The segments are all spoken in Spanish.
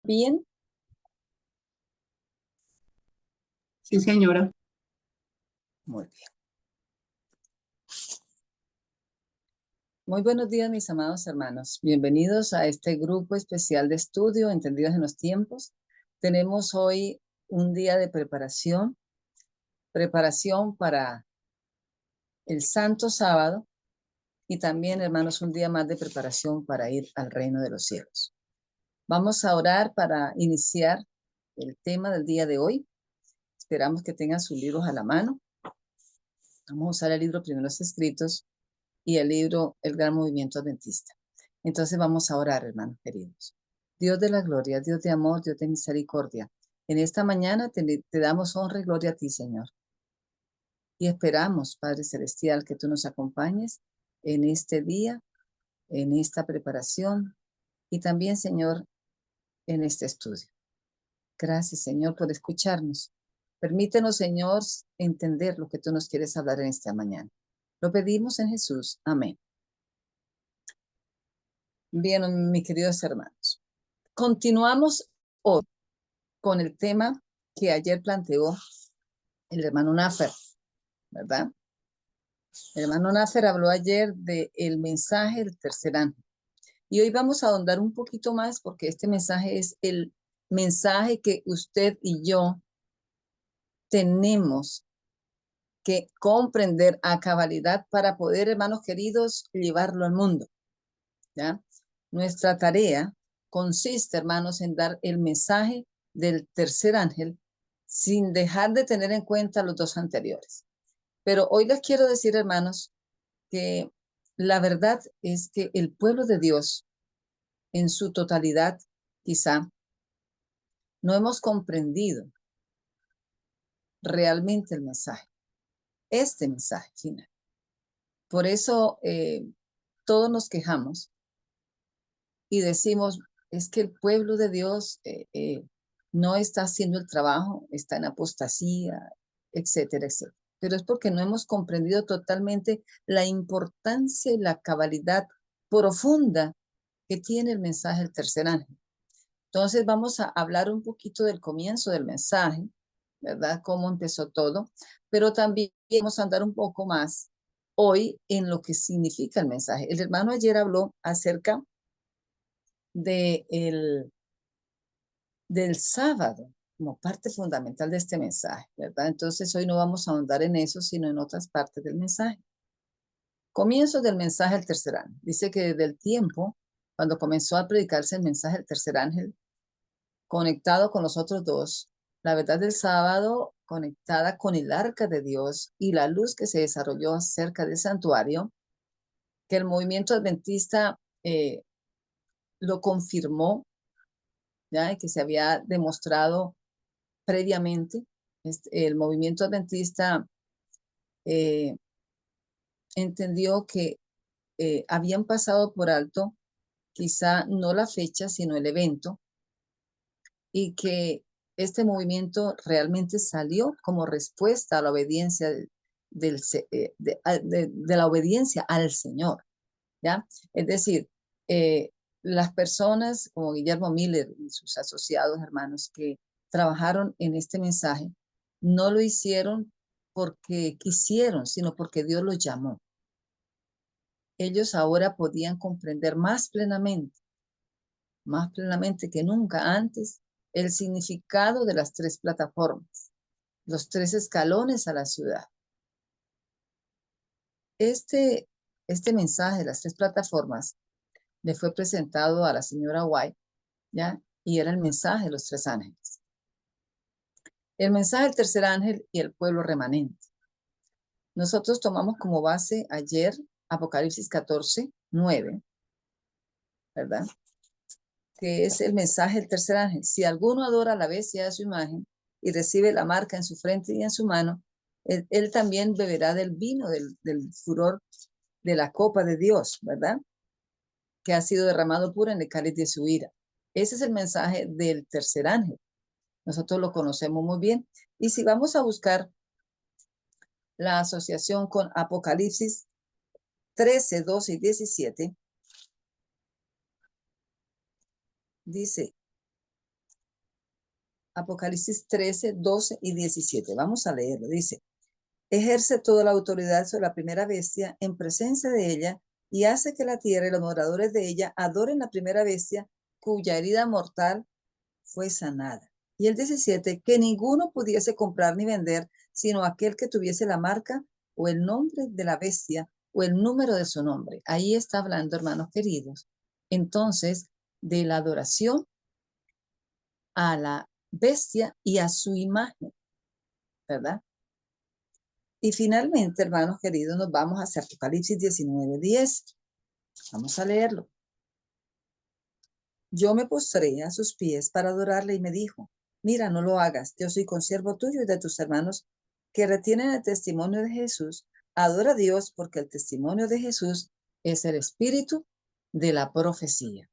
Bien, Sí, señora. muy bien. Muy buenos días, mis amados hermanos. Bienvenidos a este grupo especial de estudio, Entendidos en los Tiempos. Tenemos hoy un día de preparación para el Santo Sábado y también, hermanos, un día más de preparación para ir al reino de los cielos. Vamos a orar para iniciar el tema del día de hoy. Esperamos que tengan sus libros a la mano. Vamos a usar el libro Primeros Escritos y el libro El Gran Movimiento Adventista. Entonces vamos a orar, hermanos queridos. Dios de la gloria, Dios de amor, Dios de misericordia. En esta mañana te damos honra y gloria a ti, Señor. Y esperamos, Padre Celestial, que tú nos acompañes en este día, en esta preparación y también, Señor, en este estudio. Gracias, Señor, por escucharnos. Permítenos, Señor, entender lo que tú nos quieres hablar en esta mañana. Lo pedimos en Jesús. Amén. Bien, mis queridos hermanos. Continuamos hoy con el tema que ayer planteó el hermano Nafer, ¿verdad? El hermano Nafer habló ayer del mensaje del tercer ángel. Y hoy vamos a ahondar un poquito más porque este mensaje es el mensaje que usted y yo tenemos que comprender a cabalidad para poder, hermanos queridos, llevarlo al mundo, ¿ya? Nuestra tarea consiste, hermanos, en dar el mensaje del tercer ángel sin dejar de tener en cuenta los dos anteriores. Pero hoy les quiero decir, hermanos, que la verdad es que el pueblo de Dios en su totalidad, quizá, no hemos comprendido realmente el mensaje, este mensaje final. Por eso todos nos quejamos y decimos, es que el pueblo de Dios no está haciendo el trabajo, está en apostasía, etcétera, etcétera. Pero es porque no hemos comprendido totalmente la importancia y la cabalidad profunda que tiene el mensaje del tercer ángel. Entonces vamos a hablar un poquito del comienzo del mensaje, ¿verdad? Cómo empezó todo, pero también vamos a andar un poco más hoy en lo que significa el mensaje. El hermano ayer habló acerca del sábado como parte fundamental de este mensaje, ¿verdad? Entonces hoy no vamos a ahondar en eso, sino en otras partes del mensaje. Comienzo del mensaje del tercer ángel. Dice que desde el tiempo, cuando comenzó a predicarse el mensaje del tercer ángel, conectado con los otros dos, la verdad del sábado conectada con el arca de Dios y la luz que se desarrolló cerca del santuario, que el movimiento adventista lo confirmó, ¿ya? Y que se había demostrado previamente. El movimiento adventista eh, entendió que habían pasado por alto quizá no la fecha, sino el evento, y que este movimiento realmente salió como respuesta a la obediencia de la obediencia al Señor, ¿ya? Es decir, las personas como Guillermo Miller y sus asociados hermanos que trabajaron en este mensaje, no lo hicieron porque quisieron, sino porque Dios los llamó. Ellos ahora podían comprender más plenamente que nunca antes, el significado de las tres plataformas, los tres escalones a la ciudad. Este mensaje de las tres plataformas le fue presentado a la señora White, ¿ya? Y era el mensaje de los tres ángeles. El mensaje del tercer ángel y el pueblo remanente. Nosotros tomamos como base ayer Apocalipsis 14:9, ¿verdad? Que es el mensaje del tercer ángel. Si alguno adora a la bestia de su imagen y recibe la marca en su frente y en su mano, él también beberá del vino del furor de la copa de Dios, ¿verdad? Que ha sido derramado puro en el cáliz de su ira. Ese es el mensaje del tercer ángel. Nosotros lo conocemos muy bien. Y si vamos a buscar la asociación con Apocalipsis 13, 12 y 17, dice, Apocalipsis 13, 12 y 17. Vamos a leerlo. Dice, ejerce toda la autoridad sobre la primera bestia en presencia de ella y hace que la tierra y los moradores de ella adoren la primera bestia cuya herida mortal fue sanada. Y el 17, que ninguno pudiese comprar ni vender, sino aquel que tuviese la marca o el nombre de la bestia o el número de su nombre. Ahí está hablando, hermanos queridos, entonces, de la adoración a la bestia y a su imagen, ¿verdad? Y finalmente, hermanos queridos, nos vamos hacia Apocalipsis 19, 10. Vamos a leerlo. Yo me postré a sus pies para adorarle y me dijo, mira, no lo hagas, yo soy consiervo tuyo y de tus hermanos que retienen el testimonio de Jesús. Adora a Dios porque el testimonio de Jesús es el espíritu de la profecía.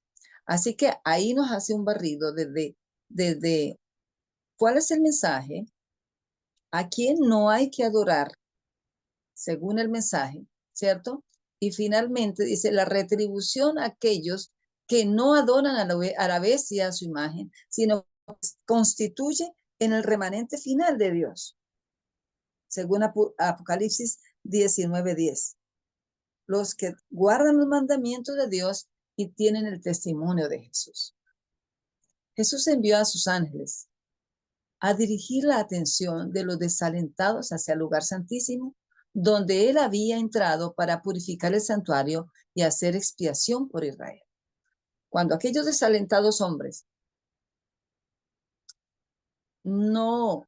Así que ahí nos hace un barrido desde ¿cuál es el mensaje? ¿A quién no hay que adorar según el mensaje? ¿Cierto? Y finalmente dice la retribución a aquellos que no adoran a la bestia, a su imagen, sino que constituye en el remanente final de Dios, según Apocalipsis 19:10. Los que guardan los mandamientos de Dios y tienen el testimonio de Jesús. Jesús envió a sus ángeles a dirigir la atención de los desalentados hacia el lugar santísimo, donde él había entrado para purificar el santuario y hacer expiación por Israel. Cuando aquellos desalentados hombres no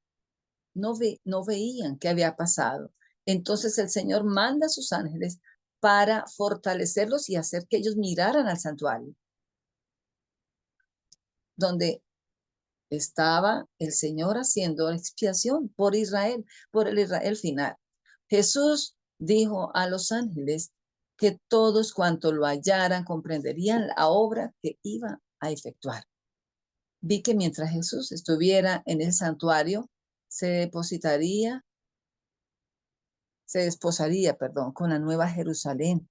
veían qué había pasado, entonces el Señor manda a sus ángeles para fortalecerlos y hacer que ellos miraran al santuario, donde estaba el Señor haciendo expiación por Israel, por el Israel final. Jesús dijo a los ángeles que todos cuantos lo hallaran comprenderían la obra que iba a efectuar. Vi que mientras Jesús estuviera en el santuario, se desposaría, con la nueva Jerusalén.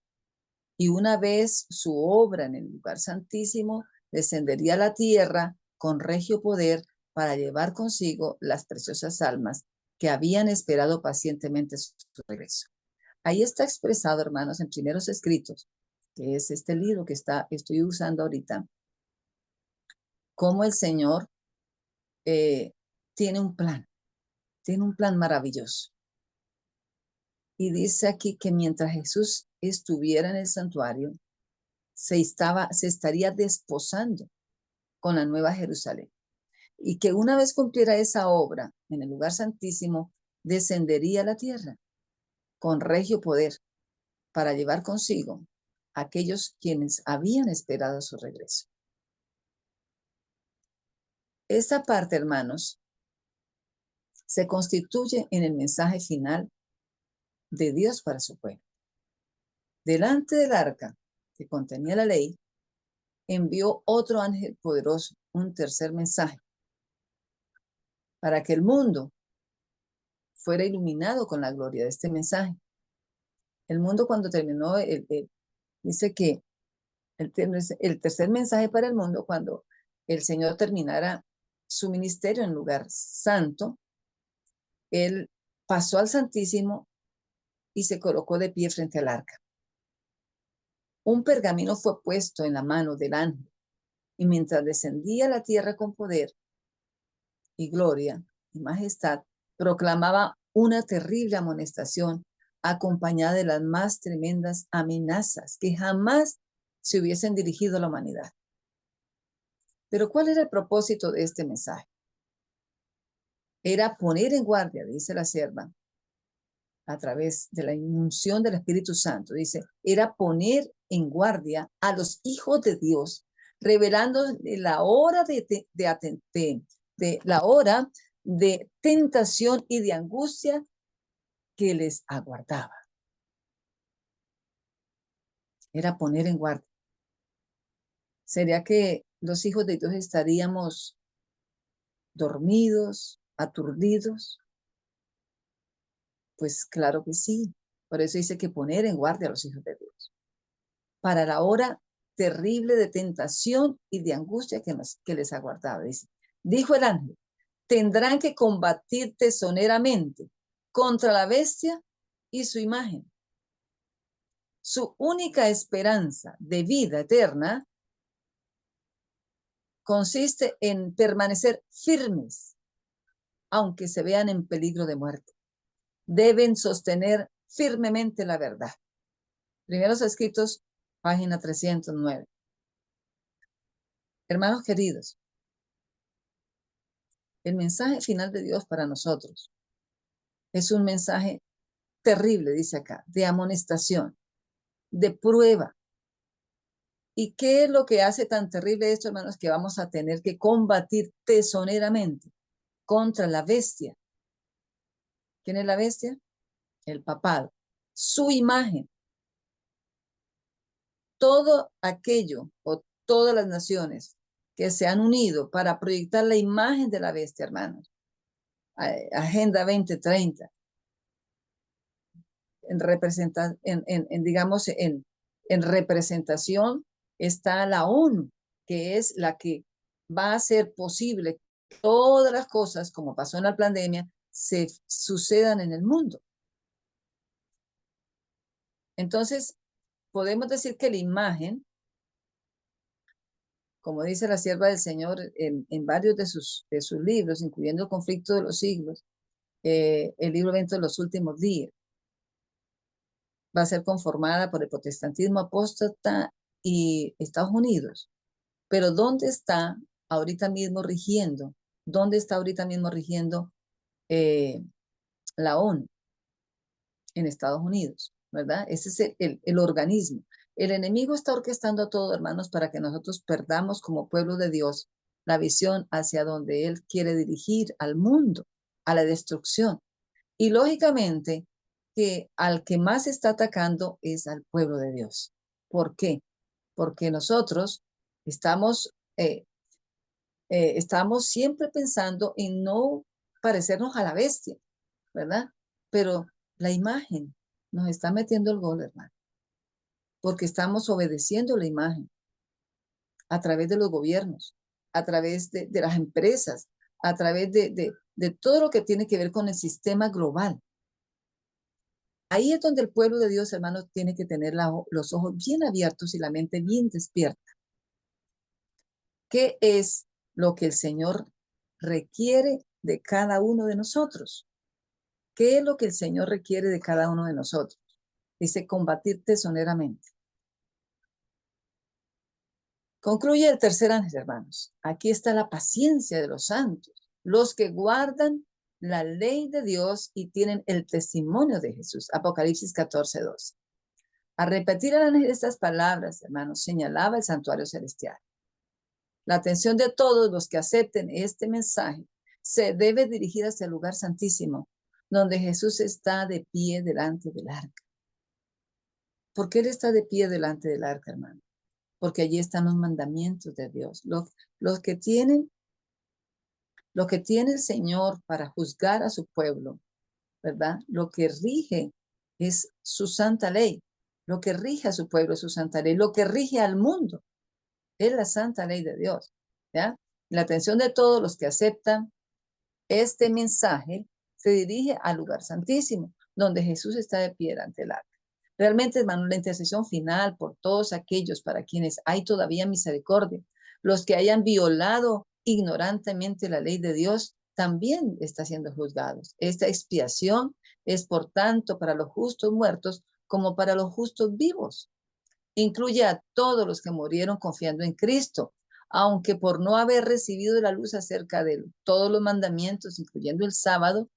Y una vez su obra en el lugar santísimo, descendería a la tierra con regio poder para llevar consigo las preciosas almas que habían esperado pacientemente su regreso. Ahí está expresado, hermanos, en Primeros Escritos, que es este libro que estoy usando ahorita, cómo el Señor tiene un plan maravilloso. Y dice aquí que mientras Jesús estuviera en el santuario, se estaría desposando con la nueva Jerusalén. Y que una vez cumpliera esa obra en el lugar santísimo, descendería a la tierra con regio poder para llevar consigo a aquellos quienes habían esperado su regreso. Esta parte, hermanos, se constituye en el mensaje final de Dios para su pueblo. Delante del arca que contenía la ley, envió otro ángel poderoso, un tercer mensaje, para que el mundo fuera iluminado con la gloria de este mensaje. El mundo cuando terminó, dice que el tercer mensaje para el mundo, cuando el Señor terminara su ministerio en lugar santo, él pasó al Santísimo y se colocó de pie frente al arca. Un pergamino fue puesto en la mano del ángel y mientras descendía a la tierra con poder y gloria y majestad, proclamaba una terrible amonestación acompañada de las más tremendas amenazas que jamás se hubiesen dirigido a la humanidad. Pero ¿cuál era el propósito de este mensaje? Era poner en guardia, dice la sierva, a través de la inunción del Espíritu Santo, dice, era poner en guardia a los hijos de Dios, revelando la hora la hora de tentación y de angustia que les aguardaba. Era poner en guardia. ¿Sería que los hijos de Dios estaríamos dormidos, aturdidos? Pues claro que sí. Por eso dice que poner en guardia a los hijos de Dios. Para la hora terrible de tentación y de angustia que les aguardaba. Dice, dijo el ángel, tendrán que combatir tesoneramente contra la bestia y su imagen. Su única esperanza de vida eterna consiste en permanecer firmes, aunque se vean en peligro de muerte. Deben sostener firmemente la verdad. Primeros Escritos, página 309. Hermanos queridos, el mensaje final de Dios para nosotros es un mensaje terrible, dice acá, de amonestación, de prueba. ¿Y qué es lo que hace tan terrible esto, hermanos? Que vamos a tener que combatir tesoneramente contra la bestia. ¿Quién es la bestia? El papado. Su imagen. Todo aquello o todas las naciones que se han unido para proyectar la imagen de la bestia, hermanos. Agenda 2030. Digamos, en representación está la ONU, que es la que va a hacer posible que todas las cosas, como pasó en la pandemia, se sucedan en el mundo. Entonces, podemos decir que la imagen, como dice la sierva del Señor en varios de sus libros, incluyendo El conflicto de los siglos, el libro Evento de los últimos días, va a ser conformada por el protestantismo apóstata y Estados Unidos. Pero ¿dónde está ahorita mismo rigiendo? ¿Dónde está ahorita mismo rigiendo la ONU? En Estados Unidos, ¿verdad? Ese es el organismo. El enemigo está orquestando todo, hermanos, para que nosotros perdamos como pueblo de Dios la visión hacia donde Él quiere dirigir al mundo, a la destrucción. Y lógicamente que al que más está atacando es al pueblo de Dios. ¿Por qué? Porque nosotros estamos estamos siempre pensando en no parecernos a la bestia, ¿verdad? Pero la imagen nos está metiendo el gol, hermano, porque estamos obedeciendo la imagen a través de los gobiernos, a través de las empresas, a través de todo lo que tiene que ver con el sistema global. Ahí es donde el pueblo de Dios, hermanos, tiene que tener los ojos bien abiertos y la mente bien despierta. ¿Qué es lo que el Señor requiere de cada uno de nosotros? ¿Qué es lo que el Señor requiere de cada uno de nosotros? Dice, combatir tesoneramente. Concluye el tercer ángel, hermanos. Aquí está la paciencia de los santos, los que guardan la ley de Dios y tienen el testimonio de Jesús. Apocalipsis 14:12. Al repetir al ángel estas palabras, hermanos, señalaba el santuario celestial. La atención de todos los que acepten este mensaje se debe dirigir hacia el lugar santísimo, donde Jesús está de pie delante del arca. ¿Por qué Él está de pie delante del arca, hermano? Porque allí están los mandamientos de Dios. Los que tiene el Señor para juzgar a su pueblo, ¿verdad? Lo que rige es su santa ley. Lo que rige a su pueblo es su santa ley. Lo que rige al mundo es la santa ley de Dios, ¿ya? La atención de todos los que aceptan este mensaje se dirige al lugar santísimo, donde Jesús está de pie ante el arca. Realmente, hermano, la intercesión final por todos aquellos para quienes hay todavía misericordia, los que hayan violado ignorantemente la ley de Dios, también está siendo juzgados. Esta expiación es, por tanto, para los justos muertos como para los justos vivos. Incluye a todos los que murieron confiando en Cristo, aunque por no haber recibido la luz acerca de todos los mandamientos, incluyendo el sábado,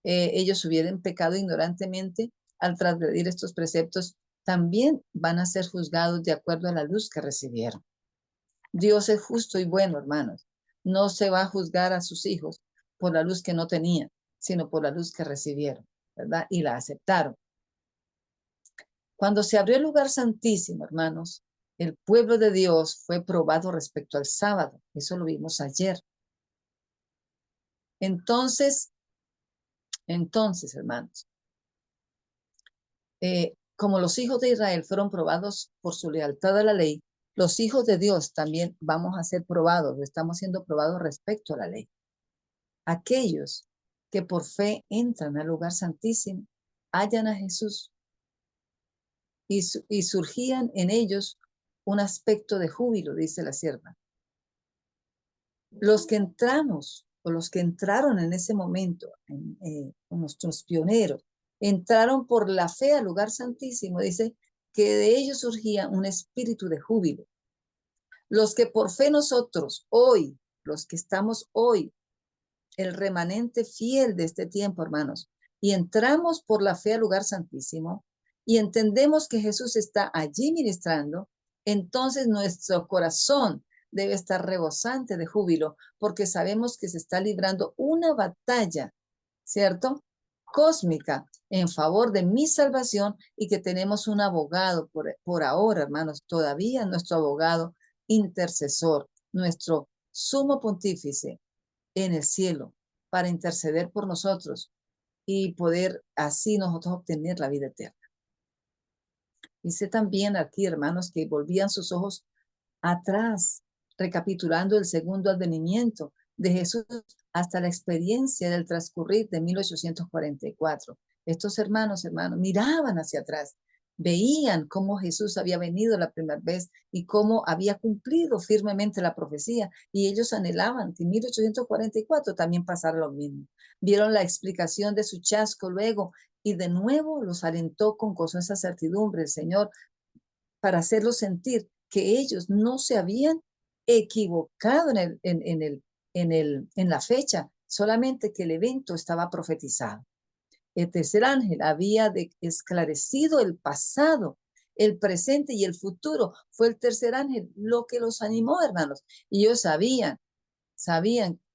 ellos hubieran pecado ignorantemente al transgredir estos preceptos, también van a ser juzgados de acuerdo a la luz que recibieron. Dios es justo y bueno, hermanos. No se va a juzgar a sus hijos por la luz que no tenían, sino por la luz que recibieron, ¿verdad? Y la aceptaron. Cuando se abrió el lugar santísimo, hermanos, el pueblo de Dios fue probado respecto al sábado. Eso lo vimos ayer. Entonces, hermanos, como los hijos de Israel fueron probados por su lealtad a la ley, los hijos de Dios también vamos a ser probados, estamos siendo probados respecto a la ley. aquellos que por fe entran al lugar santísimo, hallan a Jesús y surgían en ellos un aspecto de júbilo, dice la sierva. Los que entramos o los que entraron en ese momento, nuestros pioneros, entraron por la fe al lugar santísimo, dice que de ellos surgía un espíritu de júbilo. Los que por fe nosotros hoy, los que estamos hoy, el remanente fiel de este tiempo, hermanos, y entramos por la fe al lugar santísimo y entendemos que Jesús está allí ministrando, entonces nuestro corazón debe estar rebosante de júbilo porque sabemos que se está librando una batalla, ¿cierto? Cósmica en favor de mi salvación y que tenemos un abogado por ahora, hermanos, todavía nuestro abogado intercesor, nuestro sumo pontífice en el cielo para interceder por nosotros y poder así nosotros obtener la vida eterna. Dice también aquí, hermanos, que volvían sus ojos atrás, recapitulando el segundo advenimiento de Jesús hasta la experiencia del transcurrir de 1844. Estos hermanos, miraban hacia atrás, veían cómo Jesús había venido la primera vez y cómo había cumplido firmemente la profecía, y ellos anhelaban que en 1844 también pasara lo mismo. Vieron la explicación de su chasco luego y de nuevo los alentó con gozosa certidumbre el Señor para hacerlos sentir que ellos no se habían equivocado en la fecha, solamente que el evento estaba profetizado. El tercer ángel había esclarecido el pasado, el presente y el futuro. Fue el tercer ángel lo que los animó, hermanos. Y ellos sabían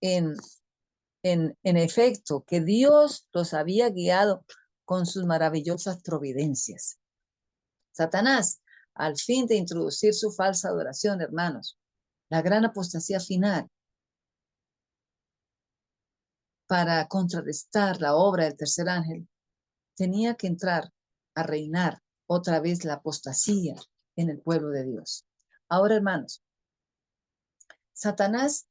en efecto que Dios los había guiado con sus maravillosas providencias. Satanás, al fin de introducir su falsa adoración, hermanos, la gran apostasía final, para contrarrestar la obra del tercer ángel, tenía que entrar a reinar otra vez la apostasía en el pueblo de Dios. Ahora, hermanos, Satanás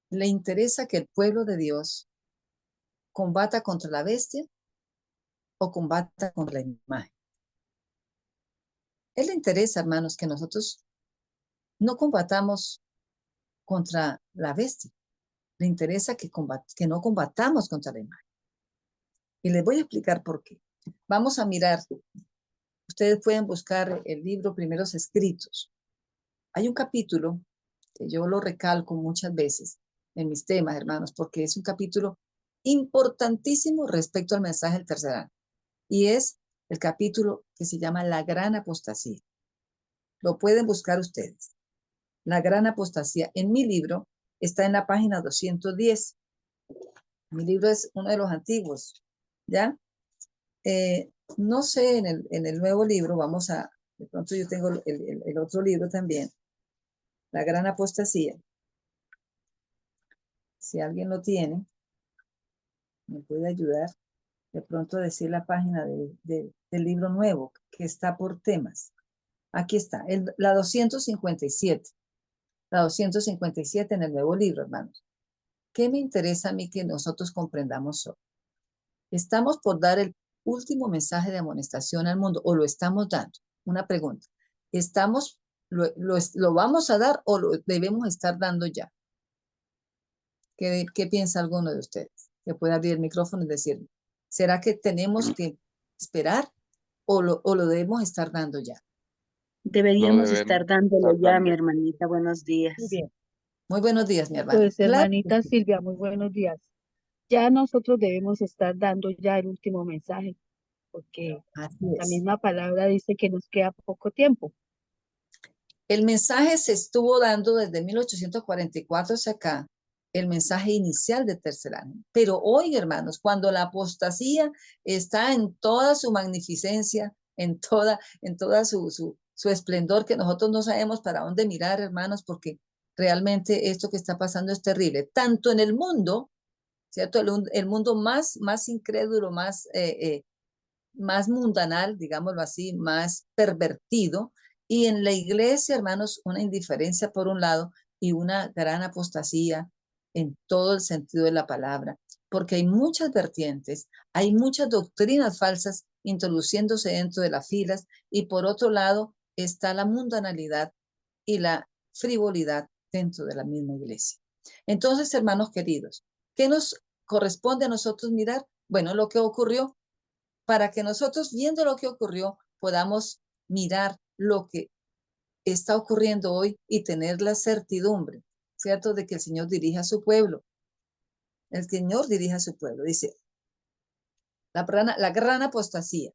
le interesa que el pueblo de Dios combata contra la bestia o combata contra la imagen. Él le interesa, hermanos, que nosotros no combatamos contra la bestia. Le interesa que no combatamos contra la imagen. Y les voy a explicar por qué. Vamos a mirar. Ustedes pueden buscar el libro Primeros Escritos. Hay un capítulo que yo lo recalco muchas veces en mis temas, hermanos, porque es un capítulo importantísimo respecto al mensaje del tercer año. Y es el capítulo que se llama La Gran Apostasía. Lo pueden buscar ustedes. La Gran Apostasía. En mi libro está en la página 210. Mi libro es uno de los antiguos, ¿ya? No sé, en el nuevo libro, de pronto yo tengo el otro libro también, La Gran Apostasía. Si alguien lo tiene, me puede ayudar de pronto a decir la página del libro nuevo, que está por temas. Aquí está, la 257. La 257 en el nuevo libro, hermanos. ¿Qué me interesa a mí que nosotros comprendamos hoy? ¿Estamos por dar el último mensaje de amonestación al mundo o lo estamos dando? Una pregunta. ¿Lo vamos a dar o lo debemos estar dando ya? ¿Qué piensa alguno de ustedes? Que puede abrir el micrófono y decirme. ¿Será que tenemos que esperar o lo debemos estar dando ya? Deberíamos estar dándolo ya, mi hermanita. Buenos Muy días. bien. Muy buenos días, mi hermana. Pues Claro. hermanita Silvia, muy buenos días. Ya nosotros debemos estar dando ya el último mensaje, porque Así la es. misma palabra dice que nos queda poco tiempo. El mensaje se estuvo dando desde 1844 hacia acá, el mensaje inicial de tercer año. Pero hoy, hermanos, cuando la apostasía está en toda su magnificencia, en toda su esplendor, que nosotros no sabemos para dónde mirar, hermanos, porque realmente esto que está pasando es terrible, tanto en el mundo, ¿cierto? El mundo más incrédulo, más mundanal, digámoslo así, más pervertido, y en la iglesia, hermanos, una indiferencia por un lado y una gran apostasía en todo el sentido de la palabra, porque hay muchas vertientes, hay muchas doctrinas falsas introduciéndose dentro de las filas, y por otro lado está la mundanalidad y la frivolidad dentro de la misma iglesia. Entonces, hermanos queridos, ¿qué nos corresponde a nosotros mirar? Bueno, lo que ocurrió, para que nosotros, viendo lo que ocurrió, podamos mirar lo que está ocurriendo hoy y tener la certidumbre, ¿cierto?, de que el Señor dirige a su pueblo. El Señor dirige a su pueblo. Dice, la gran apostasía.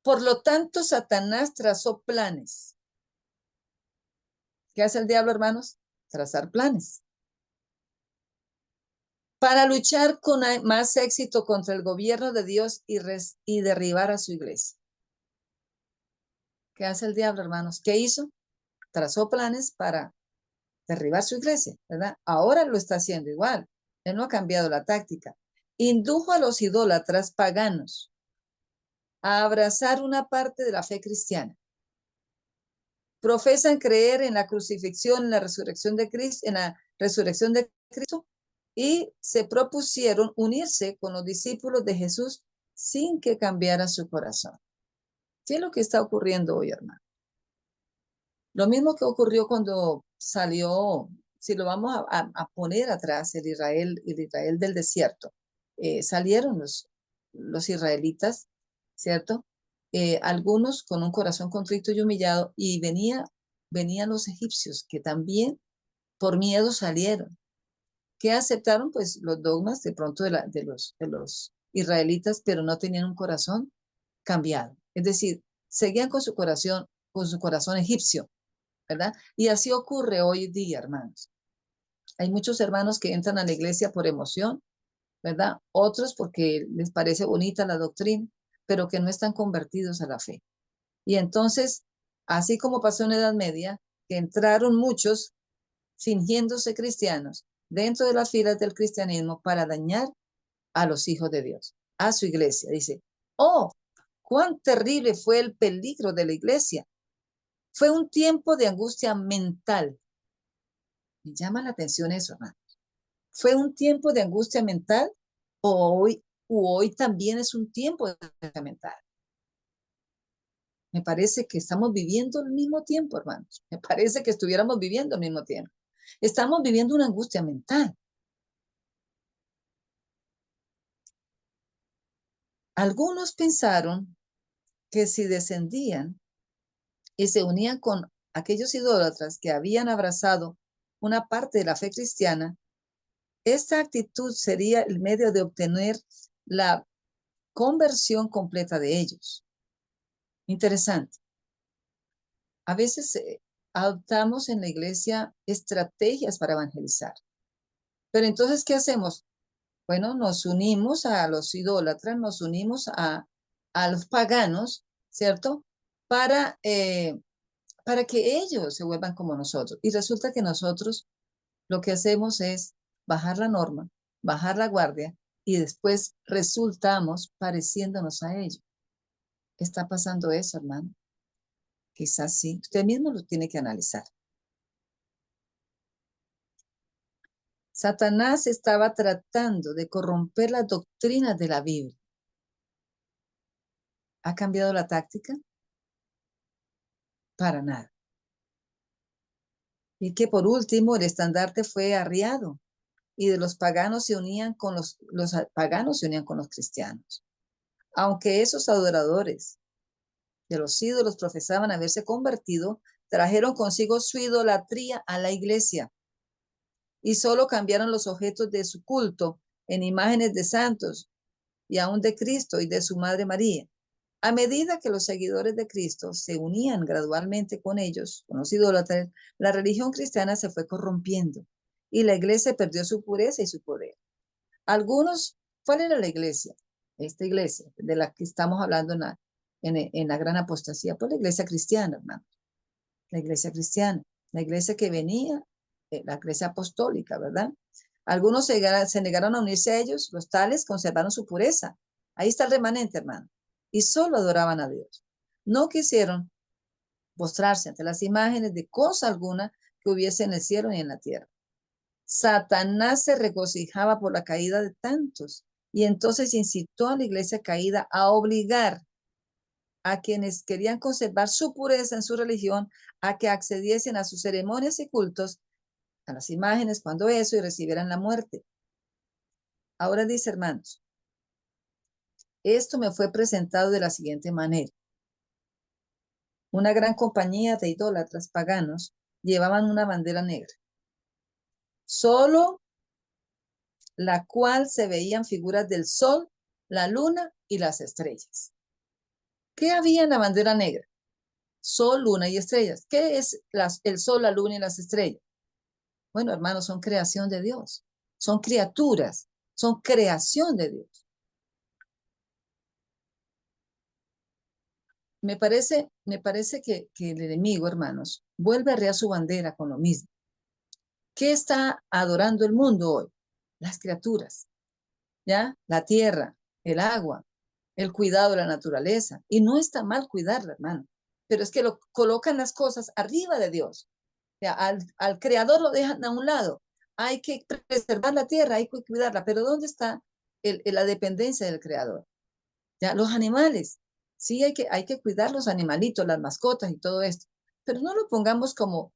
Por lo tanto, Satanás trazó planes. ¿Qué hace el diablo, hermanos? Trazar planes para luchar con más éxito contra el gobierno de Dios y derribar a su iglesia. ¿Qué hace el diablo, hermanos? ¿Qué hizo? Trazó planes para derribar su iglesia, ¿verdad? Ahora lo está haciendo igual. Él no ha cambiado la táctica. Indujo a los idólatras paganos a abrazar una parte de la fe cristiana. Profesan creer en la crucifixión, en la resurrección de Cristo, y se propusieron unirse con los discípulos de Jesús sin que cambiara su corazón. ¿Qué es lo que está ocurriendo hoy, hermano? Lo mismo que ocurrió cuando salió, si lo vamos a poner atrás, el Israel del desierto. Salieron los israelitas, ¿cierto? Algunos con un corazón contrito y humillado, y venían los egipcios, que también por miedo salieron. ¿Qué aceptaron? Pues los dogmas de pronto de los israelitas, pero no tenían un corazón cambiado. Es decir, seguían con su corazón egipcio, ¿verdad? Y así ocurre hoy día, hermanos. Hay muchos hermanos que entran a la iglesia por emoción, ¿verdad? Otros porque les parece bonita la doctrina, pero que no están convertidos a la fe. Y entonces, así como pasó en la Edad Media, que entraron muchos fingiéndose cristianos dentro de las filas del cristianismo para dañar a los hijos de Dios, a su iglesia. Dice, oh, cuán terrible fue el peligro de la iglesia. Fue un tiempo de angustia mental. Me llama la atención eso, hermano. ¿Fue un tiempo de angustia mental o hoy también es un tiempo de angustia mental? Me parece que estamos viviendo el mismo tiempo, hermanos. Me parece que estuviéramos viviendo el mismo tiempo. Estamos viviendo una angustia mental. Algunos pensaron que si descendían y se unían con aquellos idólatras que habían abrazado una parte de la fe cristiana, esta actitud sería el medio de obtener la conversión completa de ellos. Interesante. A veces adoptamos en la iglesia estrategias para evangelizar. Pero entonces, ¿qué hacemos? Bueno, nos unimos a los idólatras, nos unimos a los paganos, ¿cierto? Para que ellos se vuelvan como nosotros. Y resulta que nosotros lo que hacemos es bajar la norma, bajar la guardia, y después resultamos pareciéndonos a ellos. ¿Está pasando eso, hermano? Quizás sí. Usted mismo lo tiene que analizar. Satanás estaba tratando de corromper las doctrinas de la Biblia. ¿Ha cambiado la táctica? Para nada. Y que por último el estandarte fue arriado, y de los paganos se unían con los paganos se unían con los cristianos. Aunque esos adoradores de los ídolos profesaban haberse convertido, trajeron consigo su idolatría a la iglesia, y solo cambiaron los objetos de su culto en imágenes de santos y aún de Cristo y de su Madre María. A medida que los seguidores de Cristo se unían gradualmente con ellos, con los idólatras, la religión cristiana se fue corrompiendo y la iglesia perdió su pureza y su poder. Algunos, ¿cuál era la iglesia? Esta iglesia de la que estamos hablando en la gran apostasía, pues la iglesia cristiana, hermano. La iglesia cristiana, la iglesia que venía, la iglesia apostólica, ¿verdad? Algunos se negaron a unirse a ellos, los tales conservaron su pureza. Ahí está el remanente, hermano. Y solo adoraban a Dios. No quisieron postrarse ante las imágenes de cosa alguna que hubiese en el cielo ni en la tierra. Satanás se regocijaba por la caída de tantos y entonces incitó a la iglesia caída a obligar a quienes querían conservar su pureza en su religión a que accediesen a sus ceremonias y cultos, a las imágenes, cuando eso, y recibieran la muerte. Ahora dice, hermanos, esto me fue presentado de la siguiente manera. Una gran compañía de idólatras paganos llevaban una bandera negra, solo la cual se veían figuras del sol, la luna y las estrellas. ¿Qué había en la bandera negra? Sol, luna y estrellas. ¿Qué es el sol, la luna y las estrellas? Bueno, hermanos, son creación de Dios. Son criaturas, son creación de Dios. Me parece que el enemigo, hermanos, vuelve a arrear su bandera con lo mismo. ¿Qué está adorando el mundo hoy? Las criaturas, ¿ya? La tierra, el agua, el cuidado de la naturaleza. Y no está mal cuidarla, hermano, pero es que lo colocan las cosas arriba de Dios. O sea, al creador lo dejan a un lado. Hay que preservar la tierra, hay que cuidarla, pero ¿dónde está la dependencia del creador? Ya, los animales, sí hay que cuidar los animalitos, las mascotas y todo esto, pero no lo pongamos como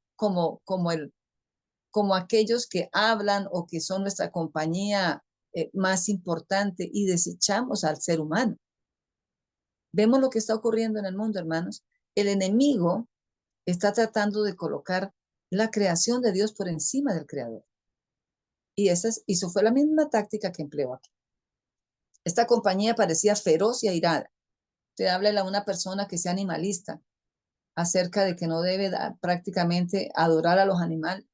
aquellos que hablan o que son nuestra compañía más importante y desechamos al ser humano. Vemos lo que está ocurriendo en el mundo, hermanos. El enemigo está tratando de colocar la creación de Dios por encima del creador. Y eso fue la misma táctica que empleó aquí. Esta compañía parecía feroz y airada. Usted habla a una persona que sea animalista acerca de que no debe prácticamente adorar a los animales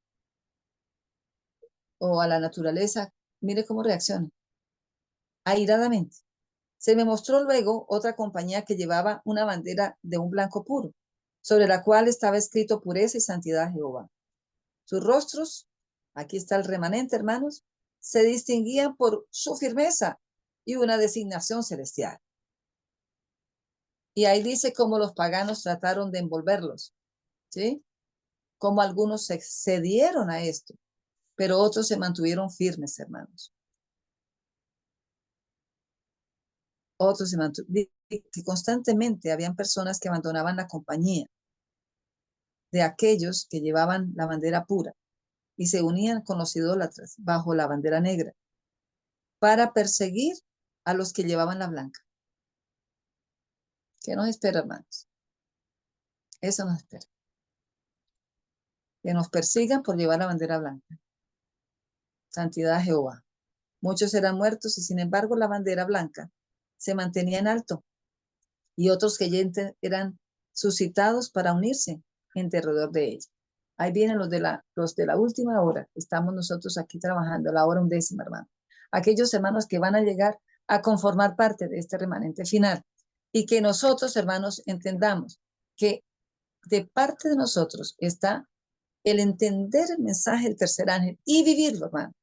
o a la naturaleza. Mire cómo reacciona. Airadamente. Se me mostró luego otra compañía que llevaba una bandera de un blanco puro, sobre la cual estaba escrito pureza y santidad a Jehová. Sus rostros, aquí está el remanente, hermanos, se distinguían por su firmeza y una designación celestial. Y ahí dice cómo los paganos trataron de envolverlos, ¿sí? Cómo algunos se cedieron a esto, pero otros se mantuvieron firmes, hermanos. Otros se mantuvieron, que constantemente habían personas que abandonaban la compañía de aquellos que llevaban la bandera pura y se unían con los idólatras bajo la bandera negra para perseguir a los que llevaban la blanca. ¿Qué nos espera, hermanos? Eso nos espera. Que nos persigan por llevar la bandera blanca. Santidad a Jehová. Muchos eran muertos y sin embargo la bandera blanca se mantenía en alto y otros creyentes eran suscitados para unirse en derredor de ella. Ahí vienen los de la última hora. Estamos nosotros aquí trabajando, la hora 11, hermano. Aquellos hermanos que van a llegar a conformar parte de este remanente final. Y que nosotros, hermanos, entendamos que de parte de nosotros está el entender el mensaje del tercer ángel y vivirlo, hermano.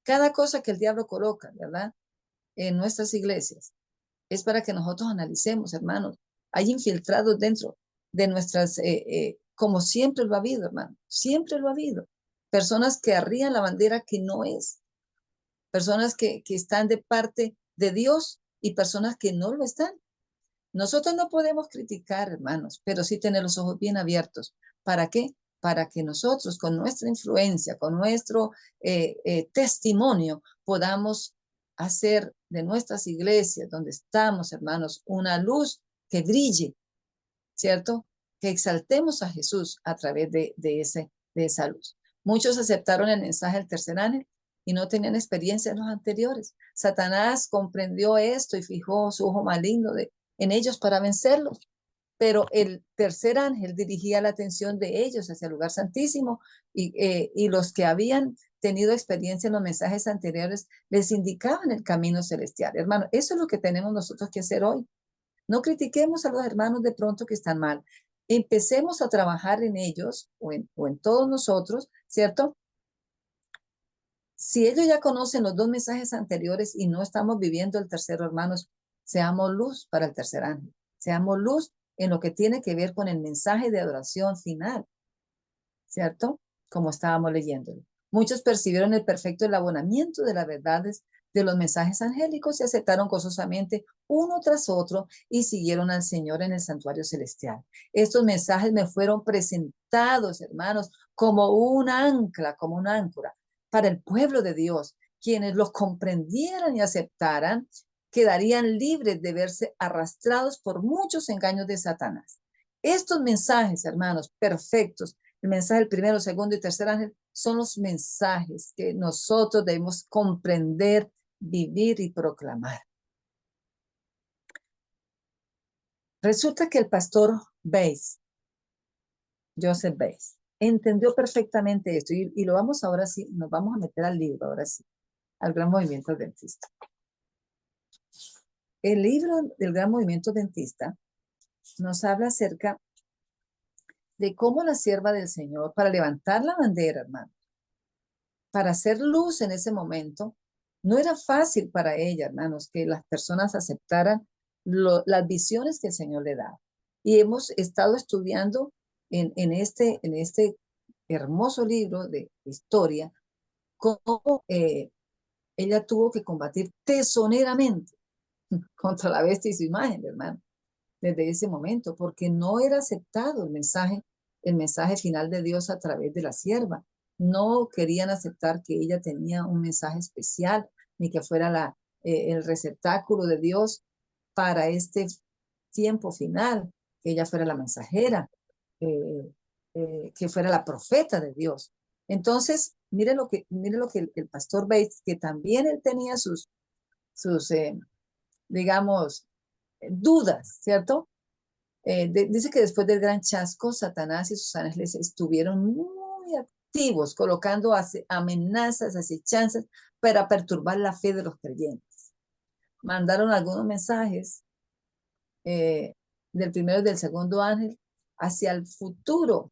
Cada cosa que el diablo coloca, ¿verdad? En nuestras iglesias es para que nosotros analicemos, hermanos. Hay infiltrados dentro de nuestras, como siempre lo ha habido, hermano, siempre lo ha habido. Personas que arrían la bandera que no es, personas que están de parte de Dios y personas que no lo están. Nosotros no podemos criticar, hermanos, pero sí tener los ojos bien abiertos. ¿Para qué? Para que nosotros, con nuestra influencia, con nuestro testimonio, podamos hacer de nuestras iglesias, donde estamos, hermanos, una luz que brille, ¿cierto? Que exaltemos a Jesús a través de esa luz. Muchos aceptaron el mensaje del tercer ángel y no tenían experiencia en los anteriores. Satanás comprendió esto y fijó su ojo maligno en ellos para vencerlos. Pero el tercer ángel dirigía la atención de ellos hacia el lugar santísimo y los que habían tenido experiencia en los mensajes anteriores les indicaban el camino celestial. Hermano, eso es lo que tenemos nosotros que hacer hoy. No critiquemos a los hermanos de pronto que están mal. Empecemos a trabajar en ellos o en todos nosotros, ¿cierto? Si ellos ya conocen los dos mensajes anteriores y no estamos viviendo el tercero, hermanos, seamos luz para el tercer ángel. Seamos luz en lo que tiene que ver con el mensaje de adoración final, ¿cierto? Como estábamos leyendo. Muchos percibieron el perfecto elabonamiento de las verdades de los mensajes angélicos y aceptaron gozosamente uno tras otro y siguieron al Señor en el santuario celestial. Estos mensajes me fueron presentados, hermanos, como un ancla, como una áncora para el pueblo de Dios. Quienes los comprendieran y aceptaran quedarían libres de verse arrastrados por muchos engaños de Satanás. Estos mensajes, hermanos, perfectos, el mensaje del primero, segundo y tercer ángel, son los mensajes que nosotros debemos comprender, vivir y proclamar. Resulta que el pastor Weiss, Joseph Weiss, entendió perfectamente esto y lo vamos ahora sí, nos vamos a meter al libro ahora sí, al Gran Movimiento Adventista. El libro del Gran Movimiento Adventista nos habla acerca de cómo la sierva del Señor, para levantar la bandera, hermano, para hacer luz en ese momento, no era fácil para ella, hermanos, que las personas aceptaran las visiones que el Señor le da. Y hemos estado estudiando en este hermoso libro de historia cómo ella tuvo que combatir tesoneramente contra la bestia y su imagen, hermano, desde ese momento, porque no era aceptado el mensaje final de Dios a través de la sierva. No querían aceptar que ella tenía un mensaje especial, ni que fuera el receptáculo de Dios para este tiempo final, que ella fuera la mensajera, que fuera la profeta de Dios. Entonces, mire lo que el pastor Bates, que también él tenía sus digamos, dudas, ¿cierto? Dice que después del gran chasco, Satanás y sus ángeles estuvieron muy activos, colocando amenazas, acechanzas para perturbar la fe de los creyentes. Mandaron algunos mensajes del primero y del segundo ángel hacia el futuro.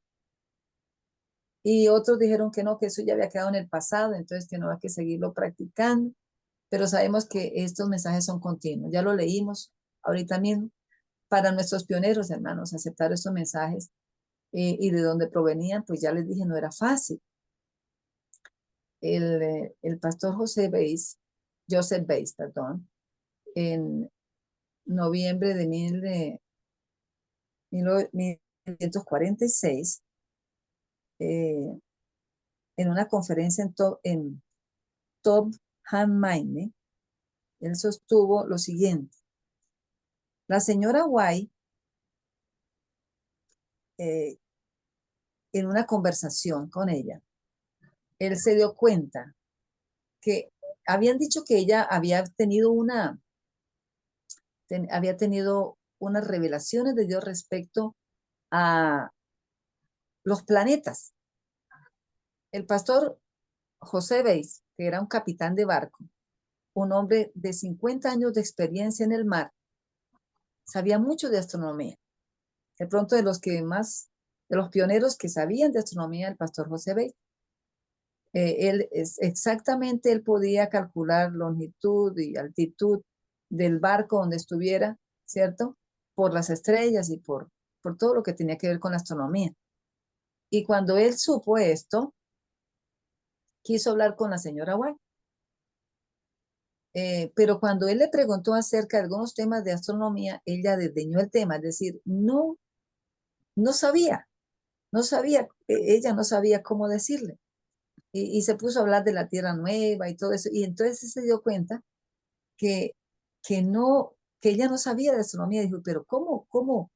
Y otros dijeron que no, que eso ya había quedado en el pasado, entonces que no hay que seguirlo practicando. Pero sabemos que estos mensajes son continuos. Ya lo leímos ahorita mismo. Para nuestros pioneros, hermanos, aceptar estos mensajes y de dónde provenían, pues ya les dije, no era fácil. El pastor Joseph Weiss, perdón, en noviembre de 1946, en una conferencia en Tobham, Maine, él sostuvo lo siguiente. La señora White, en una conversación con ella, él se dio cuenta que habían dicho que ella había tenido unas revelaciones de Dios respecto a los planetas. El pastor José Weiss, que era un capitán de barco, un hombre de 50 años de experiencia en el mar, sabía mucho de astronomía. De pronto de los pioneros que sabían de astronomía, el pastor José Weiss, él podía calcular longitud y altitud del barco donde estuviera, ¿cierto? Por las estrellas y por todo lo que tenía que ver con la astronomía. Y cuando él supo esto, quiso hablar con la señora White. Pero cuando él le preguntó acerca de algunos temas de astronomía, ella desdeñó el tema, es decir, no sabía, ella no sabía cómo decirle. Y se puso a hablar de la Tierra Nueva y todo eso. Y entonces se dio cuenta que, que ella no sabía de astronomía. Dijo, pero ¿cómo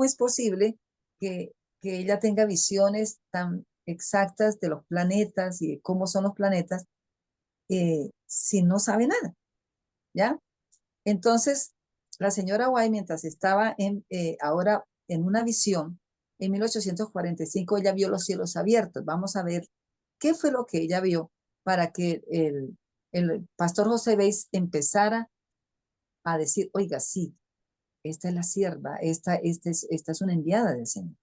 es posible que ella tenga visiones tan exactas de los planetas y de cómo son los planetas si no sabe nada? ¿Ya? Entonces, la señora White, mientras estaba ahora en una visión, en 1845 ella vio los cielos abiertos. Vamos a ver qué fue lo que ella vio para que el pastor José Weiss empezara a decir, oiga, sí, esta es la sierva, esta es una enviada del Señor.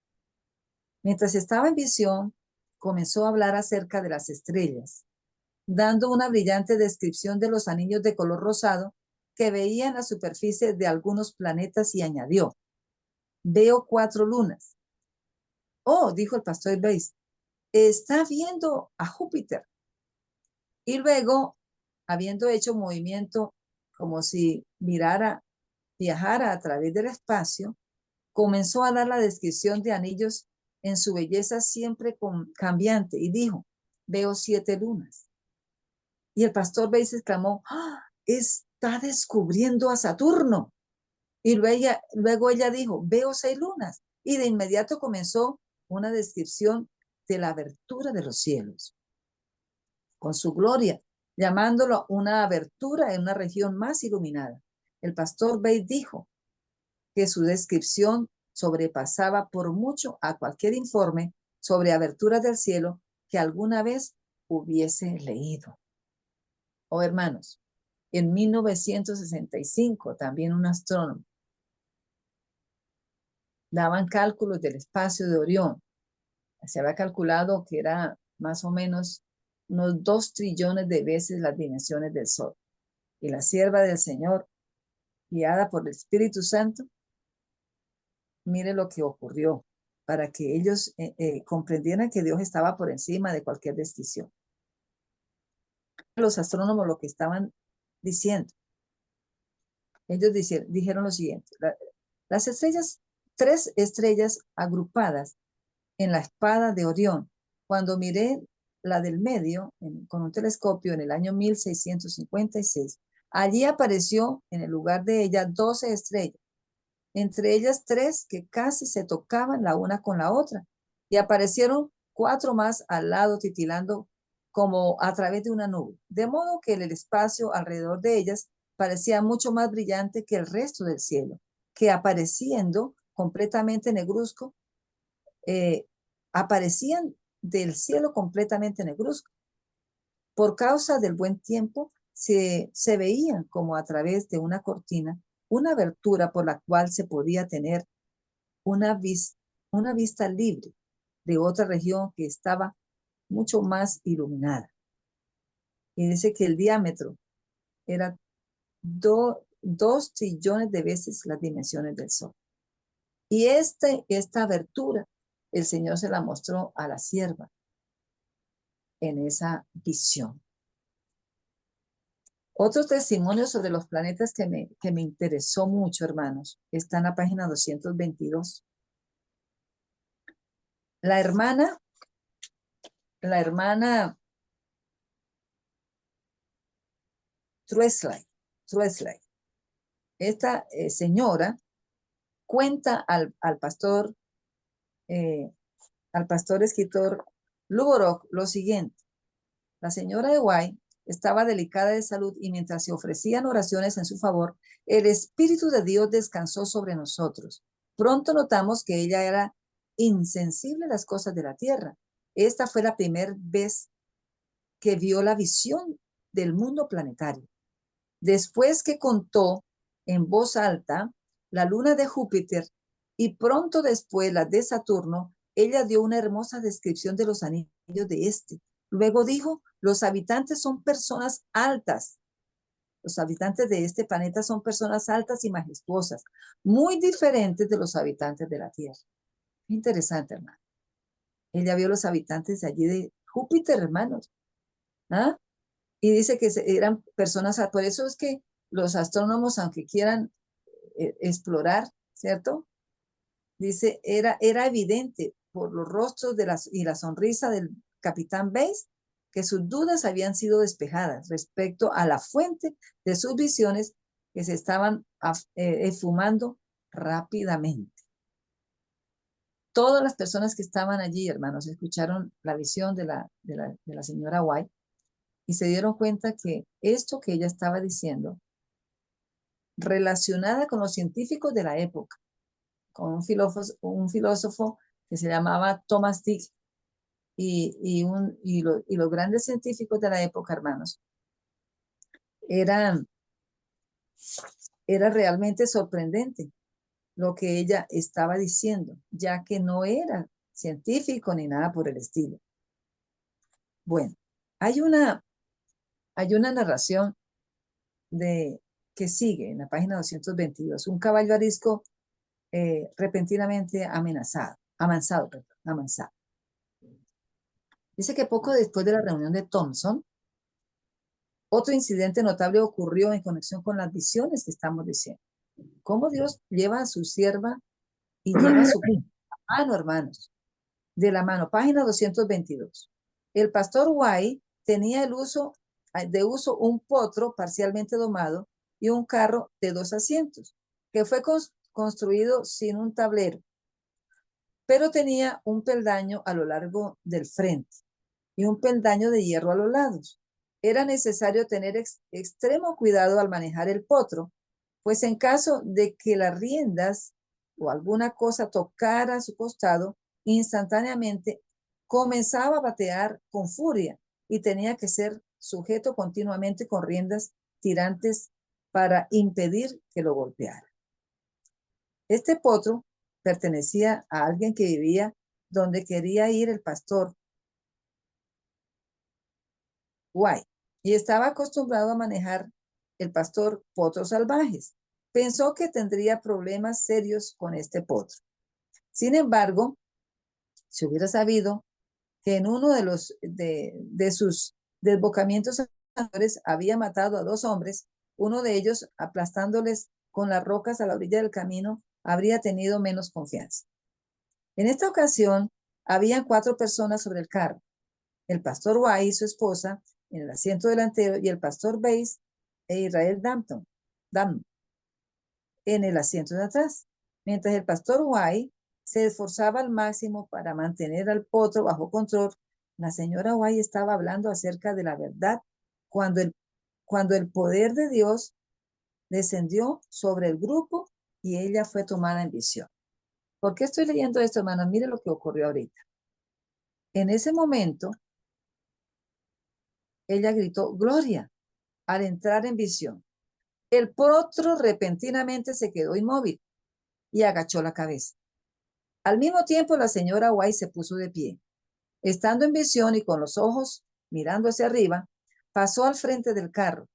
Mientras estaba en visión, comenzó a hablar acerca de las estrellas, dando una brillante descripción de los anillos de color rosado que veía en la superficie de algunos planetas y añadió, veo 4 lunas. Oh, dijo el pastor Weiss, está viendo a Júpiter. Y luego, habiendo hecho movimiento como si viajara a través del espacio, comenzó a dar la descripción de anillos en su belleza siempre cambiante y dijo, veo 7 lunas. Y el pastor Weiss exclamó, ¡ah! Está descubriendo a Saturno. Y luego ella dijo, veo 6 lunas. Y de inmediato comenzó una descripción de la abertura de los cielos, con su gloria, llamándolo una abertura en una región más iluminada. El pastor Weiss dijo que su descripción sobrepasaba por mucho a cualquier informe sobre aberturas del cielo que alguna vez hubiese leído. Oh, hermanos, en 1965 también un astrónomo daban cálculos del espacio de Orión. Se había calculado que era más o menos unos 2 trillones de veces las dimensiones del Sol. Y la sierva del Señor, guiada por el Espíritu Santo, mire lo que ocurrió para que ellos comprendieran que Dios estaba por encima de cualquier descripción. Los astrónomos lo que estaban diciendo, ellos dijeron lo siguiente, las estrellas, 3 estrellas agrupadas en la espada de Orión, cuando miré la del medio con un telescopio en el año 1656, allí apareció en el lugar de ella 12 estrellas, entre ellas 3 que casi se tocaban la una con la otra, y aparecieron 4 más al lado titilando como a través de una nube, de modo que el espacio alrededor de ellas parecía mucho más brillante que el resto del cielo, que apareciendo completamente negruzco, aparecían del cielo completamente negruzco. Por causa del buen tiempo, se veían como a través de una cortina, una abertura por la cual se podía tener una vista libre de otra región que estaba mucho más iluminada. Y dice que el diámetro era 2 trillones de veces las dimensiones del Sol. Y esta abertura, el Señor se la mostró a la sierva en esa visión. Otro testimonio sobre los planetas que me interesó mucho, hermanos, está en la página 222. La hermana Truesley, esta señora cuenta al pastor escritor Luborock lo siguiente. La señora de White estaba delicada de salud y mientras se ofrecían oraciones en su favor, el Espíritu de Dios descansó sobre nosotros. Pronto notamos que ella era insensible a las cosas de la tierra. Esta fue la primera vez que vio la visión del mundo planetario. Después que contó en voz alta la luna de Júpiter y pronto después la de Saturno, ella dio una hermosa descripción de los anillos de este. Luego dijo, los habitantes son personas altas. Los habitantes de este planeta son personas altas y majestuosas, muy diferentes de los habitantes de la Tierra. Interesante, hermano. Ella vio los habitantes de allí de Júpiter, hermanos. ¿Ah? Y dice que eran personas, por eso es que los astrónomos, aunque quieran explorar, ¿cierto? Dice, era evidente por los rostros y la sonrisa del capitán Weiss que sus dudas habían sido despejadas respecto a la fuente de sus visiones que se estaban esfumando rápidamente. Todas las personas que estaban allí, hermanos, escucharon la visión de la señora White y se dieron cuenta que esto que ella estaba diciendo, relacionada con los científicos de la época, con un filósofo que se llamaba Thomas Dick y los grandes científicos de la época, hermanos, era realmente sorprendente lo que ella estaba diciendo, ya que no era científico ni nada por el estilo. Bueno, hay una narración que sigue en la página 222, un caballo arisco repentinamente amansado. Dice que poco después de la reunión de Thompson, otro incidente notable ocurrió en conexión con las visiones que estamos diciendo. Cómo Dios lleva a su sierva y lleva a su mano, hermanos, de la mano. Página 222. El pastor White tenía de uso un potro parcialmente domado y un carro de 2 asientos, que fue construido sin un tablero, pero tenía un peldaño a lo largo del frente y un peldaño de hierro a los lados. Era necesario tener extremo cuidado al manejar el potro, pues en caso de que las riendas o alguna cosa tocara su costado, instantáneamente comenzaba a batear con furia y tenía que ser sujeto continuamente con riendas tirantes para impedir que lo golpeara. Este potro pertenecía a alguien que vivía donde quería ir el pastor White y estaba acostumbrado a manejar el pastor potros salvajes. Pensó que tendría problemas serios con este potro. Sin embargo, si hubiera sabido que en uno de sus desbocamientos anteriores había matado a 2 hombres, uno de ellos aplastándoles con las rocas a la orilla del camino, habría tenido menos confianza. En esta ocasión, habían 4 personas sobre el carro. El pastor White y su esposa en el asiento delantero y el pastor Bates e Israel Damton en el asiento de atrás. Mientras el pastor White se esforzaba al máximo para mantener al potro bajo control, la señora White estaba hablando acerca de la verdad cuando el poder de Dios descendió sobre el grupo y ella fue tomada en visión. ¿Por qué estoy leyendo esto, hermanos? Mire lo que ocurrió ahorita. En ese momento, ella gritó, Gloria, al entrar en visión. El potro repentinamente se quedó inmóvil y agachó la cabeza. Al mismo tiempo, la señora White se puso de pie. Estando en visión y con los ojos mirando hacia arriba, pasó al frente del carro,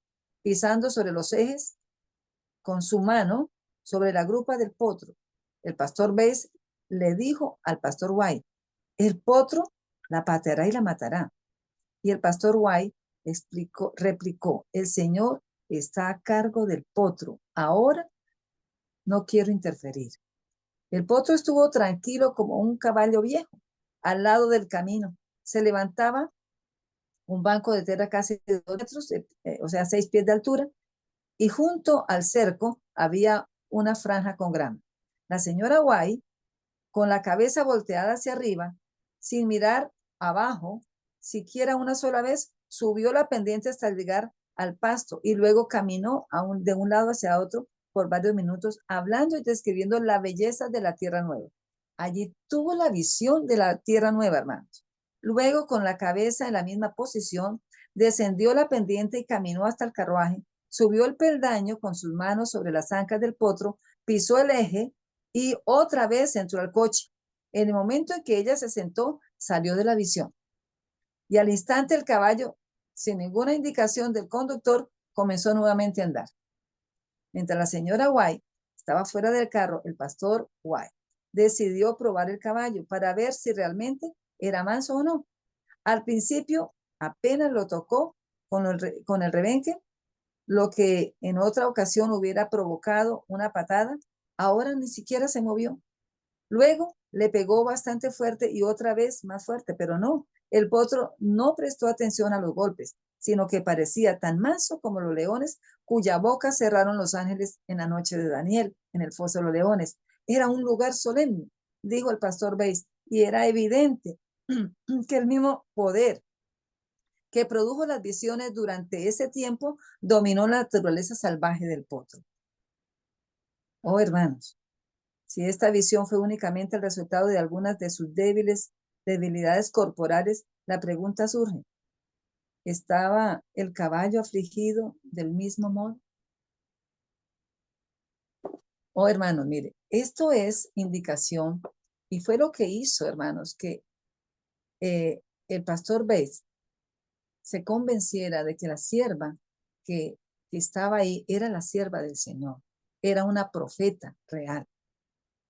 pisando sobre los ejes con su mano sobre la grupa del potro. El pastor Bates le dijo al pastor White, el potro la pateará y la matará. Y el pastor White replicó, el Señor está a cargo del potro. Ahora no quiero interferir. El potro estuvo tranquilo como un caballo viejo al lado del camino. Se levantaba un banco de tierra casi de 2 metros, o sea, 6 pies de altura, y junto al cerco había una franja con grama. La señora White, con la cabeza volteada hacia arriba, sin mirar abajo, siquiera una sola vez, subió la pendiente hasta llegar al pasto y luego caminó de un lado hacia otro por varios minutos, hablando y describiendo la belleza de la tierra nueva. Allí tuvo la visión de la tierra nueva, hermanos. Luego, con la cabeza en la misma posición, descendió la pendiente y caminó hasta el carruaje, subió el peldaño con sus manos sobre las ancas del potro, pisó el eje y otra vez entró al coche. En el momento en que ella se sentó, salió de la visión. Y al instante el caballo, sin ninguna indicación del conductor, comenzó nuevamente a andar. Mientras la señora White estaba fuera del carro, el pastor White decidió probar el caballo para ver si realmente era manso o no. Al principio apenas lo tocó con el rebenque, lo que en otra ocasión hubiera provocado una patada, ahora ni siquiera se movió. Luego le pegó bastante fuerte y otra vez más fuerte, pero no, el potro no prestó atención a los golpes, sino que parecía tan manso como los leones cuya boca cerraron los ángeles en la noche de Daniel, en el foso de los leones. Era un lugar solemne, dijo el pastor Bates, y era evidente que el mismo poder que produjo las visiones durante ese tiempo dominó la naturaleza salvaje del potro. Oh, hermanos, si esta visión fue únicamente el resultado de algunas de sus debilidades corporales, la pregunta surge, ¿estaba el caballo afligido del mismo modo? Oh, hermanos, mire, esto es indicación y fue lo que hizo, hermanos, que el pastor Bates se convenciera de que la sierva que estaba ahí era la sierva del Señor, era una profeta real.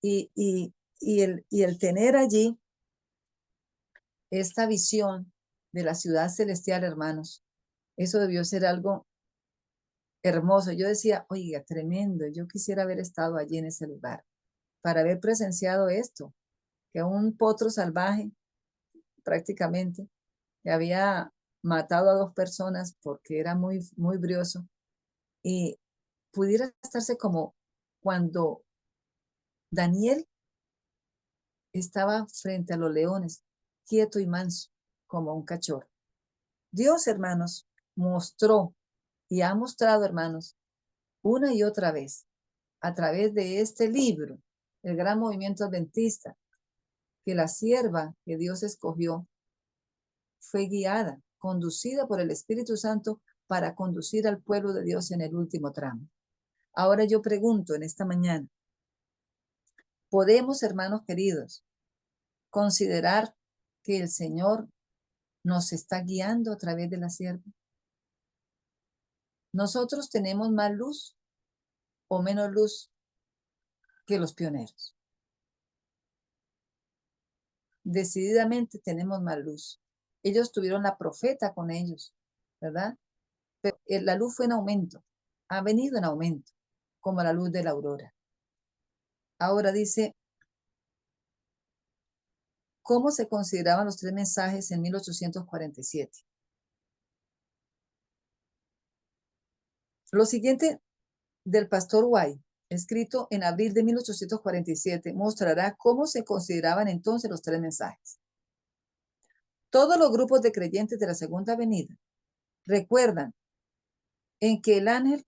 Y el tener allí esta visión de la ciudad celestial, hermanos. Eso debió ser algo hermoso. Yo decía, oiga, tremendo, yo quisiera haber estado allí en ese lugar para haber presenciado esto, que un potro salvaje prácticamente que había matado a 2 personas porque era muy, muy brioso, y pudiera estarse como cuando Daniel estaba frente a los leones, quieto y manso, como un cachorro. Dios, hermanos, mostró y ha mostrado, hermanos, una y otra vez, a través de este libro, el gran movimiento adventista, que la sierva que Dios escogió fue guiada, conducida por el Espíritu Santo para conducir al pueblo de Dios en el último tramo. Ahora yo pregunto en esta mañana, ¿podemos, hermanos queridos, considerar que el Señor nos está guiando a través de la sierva? ¿Nosotros tenemos más luz o menos luz que los pioneros? Decididamente tenemos más luz. Ellos tuvieron la profeta con ellos, ¿verdad? Pero la luz fue en aumento, ha venido en aumento, como la luz de la aurora. Ahora dice, ¿cómo se consideraban los 3 mensajes en 1847? Lo siguiente del pastor White, escrito en abril de 1847, mostrará cómo se consideraban entonces los 3 mensajes. Todos los grupos de creyentes de la segunda venida recuerdan en que el ángel